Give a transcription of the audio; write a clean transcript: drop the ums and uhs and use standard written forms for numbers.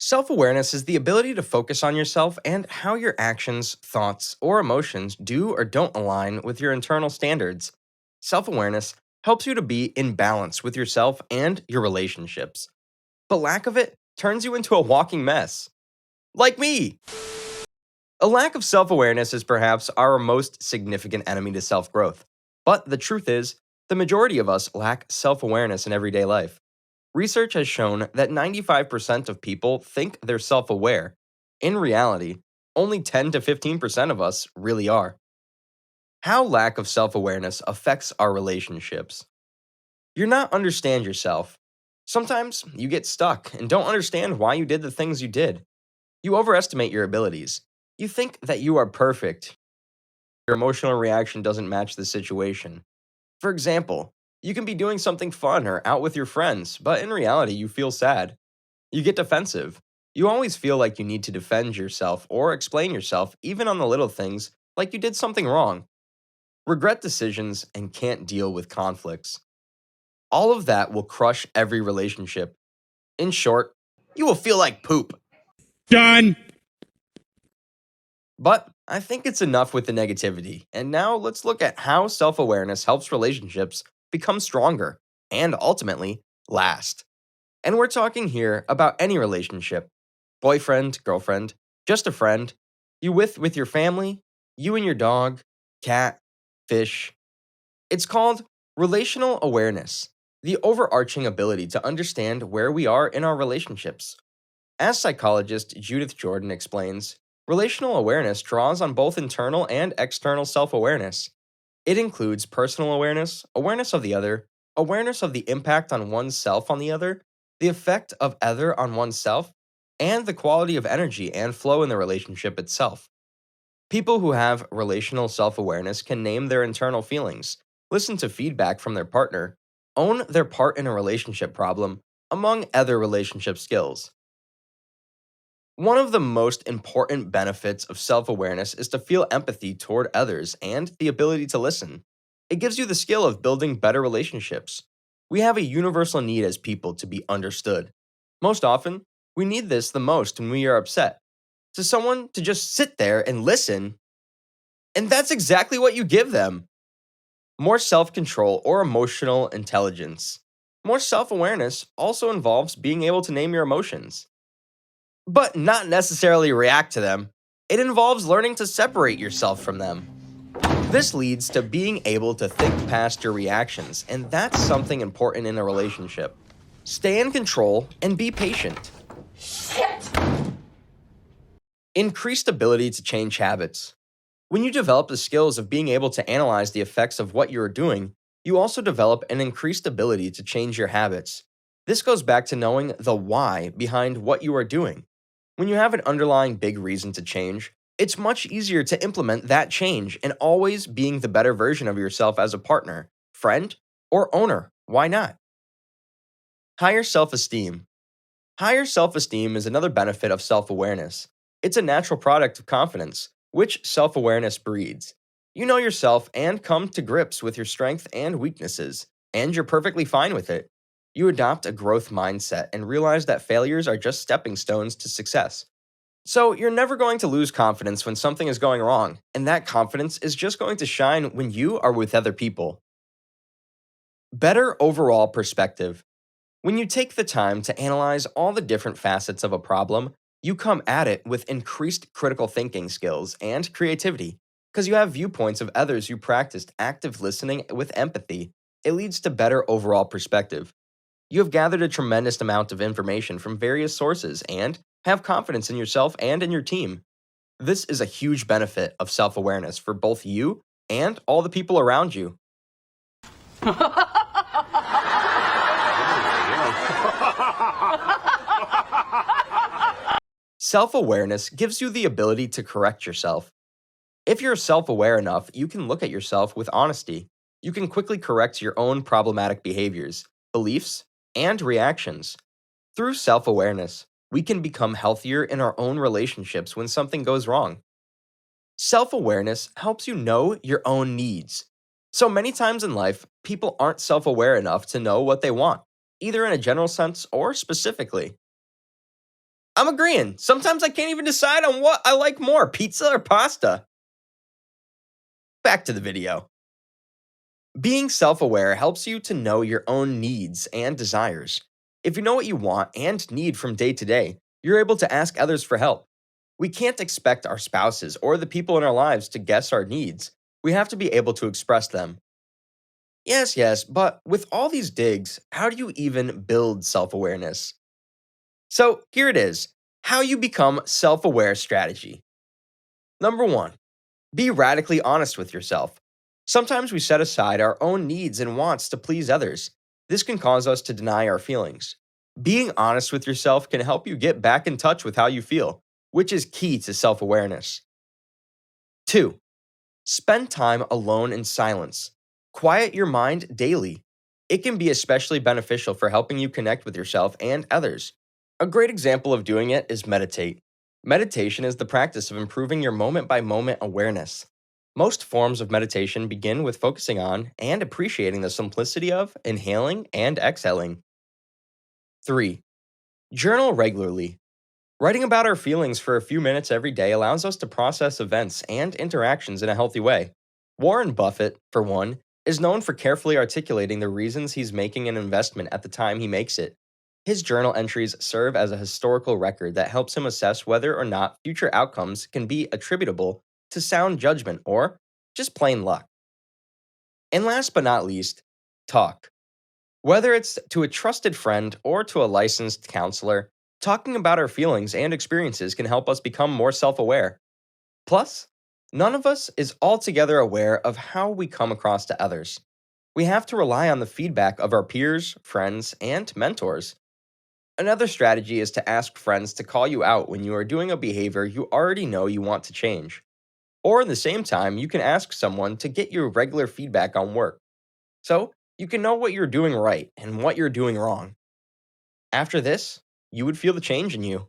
Self awareness is the ability to focus on yourself and how your actions, thoughts, or emotions do or don't align with your internal standards. Self awareness helps you to be in balance with yourself and your relationships. But lack of it turns you into a walking mess. Like me! A lack of self awareness is perhaps our most significant enemy to self growth. But the truth is, the majority of us lack self awareness in everyday life. Research has shown that 95% of people think they're self aware. In reality, only 10 to 15% of us really are. How lack of self awareness affects our relationships. You're not understand yourself. Sometimes you get stuck and don't understand why you did the things you did. You overestimate your abilities. You think that you are perfect. Your emotional reaction doesn't match the situation. For example, you can be doing something fun or out with your friends, but in reality, you feel sad. You get defensive. You always feel like you need to defend yourself or explain yourself, even on the little things, like you did something wrong. Regret decisions and can't deal with conflicts. All of that will crush every relationship. In short, you will feel like poop. Done. But I think it's enough with the negativity, and now let's look at how self awareness helps relationships become stronger and ultimately last. And we're talking here about any relationship: boyfriend, girlfriend, just a friend, you with your family, you and your dog, cat, fish. It's called relational awareness, the overarching ability to understand where we are in our relationships. As psychologist Judith Jordan explains, relational awareness draws on both internal and external self awareness. It includes personal awareness, awareness of the other, awareness of the impact on oneself on the other, the effect of other on oneself, and the quality of energy and flow in the relationship itself. People who have relational self awareness can name their internal feelings, listen to feedback from their partner, own their part in a relationship problem, among other relationship skills. One of the most important benefits of self awareness is to feel empathy toward others and the ability to listen. It gives you the skill of building better relationships. We have a universal need as people to be understood. Most often, we need this the most when we are upset. To someone to just sit there and listen, and that's exactly what you give them. More self control or emotional intelligence. More self awareness also involves being able to name your emotions, but not necessarily react to them. It involves learning to separate yourself from them. This leads to being able to think past your reactions, and that's something important in a relationship. Stay in control and be patient. Increased ability to change habits. When you develop the skills of being able to analyze the effects of what you are doing, you also develop an increased ability to change your habits. This goes back to knowing the why behind what you are doing. When you have an underlying big reason to change, it's much easier to implement that change and always being the better version of yourself as a partner, friend, or owner. Why not? Higher self esteem. Higher self esteem is another benefit of self awareness. It's a natural product of confidence, which self awareness breeds. You know yourself and come to grips with your strengths and weaknesses, and you're perfectly fine with it. You adopt a growth mindset and realize that failures are just stepping stones to success. So, you're never going to lose confidence when something is going wrong, and that confidence is just going to shine when you are with other people. Better overall perspective. When you take the time to analyze all the different facets of a problem, you come at it with increased critical thinking skills and creativity, because you have viewpoints of others who practiced active listening with empathy. It leads to better overall perspective. You have gathered a tremendous amount of information from various sources and have confidence in yourself and in your team. This is a huge benefit of self awareness for both you and all the people around you. Self awareness gives you the ability to correct yourself. If you're self aware enough, you can look at yourself with honesty. You can quickly correct your own problematic behaviors, beliefs, and reactions. Through self awareness, we can become healthier in our own relationships when something goes wrong. Self awareness helps you know your own needs. So many times in life, people aren't self aware enough to know what they want, either in a general sense or specifically. I'm agreeing. Sometimes I can't even decide on what I like more, pizza or pasta. Back to the video. Being self aware helps you to know your own needs and desires. If you know what you want and need from day to day, you're able to ask others for help. We can't expect our spouses or the people in our lives to guess our needs. We have to be able to express them. Yes, yes, but with all these digs, how do you even build self awareness? So here it is how you become self aware strategy. Number one, be radically honest with yourself. Sometimes we set aside our own needs and wants to please others. This can cause us to deny our feelings. Being honest with yourself can help you get back in touch with how you feel, which is key to self awareness. Two, spend time alone in silence. Quiet your mind daily. It can be especially beneficial for helping you connect with yourself and others. A great example of doing it is meditate. Meditation is the practice of improving your moment by moment awareness. Most forms of meditation begin with focusing on and appreciating the simplicity of inhaling and exhaling. 3. Journal regularly. Writing about our feelings for a few minutes every day allows us to process events and interactions in a healthy way. Warren Buffett, for one, is known for carefully articulating the reasons he's making an investment at the time he makes it. His journal entries serve as a historical record that helps him assess whether or not future outcomes can be attributable to sound judgment or just plain luck. And last but not least, talk. Whether it's to a trusted friend or to a licensed counselor, talking about our feelings and experiences can help us become more self aware. Plus, none of us is altogether aware of how we come across to others. We have to rely on the feedback of our peers, friends, and mentors. Another strategy is to ask friends to call you out when you are doing a behavior you already know you want to change. Or at the same time, you can ask someone to get your regular feedback on work. So you can know what you're doing right and what you're doing wrong. After this, you would feel the change in you.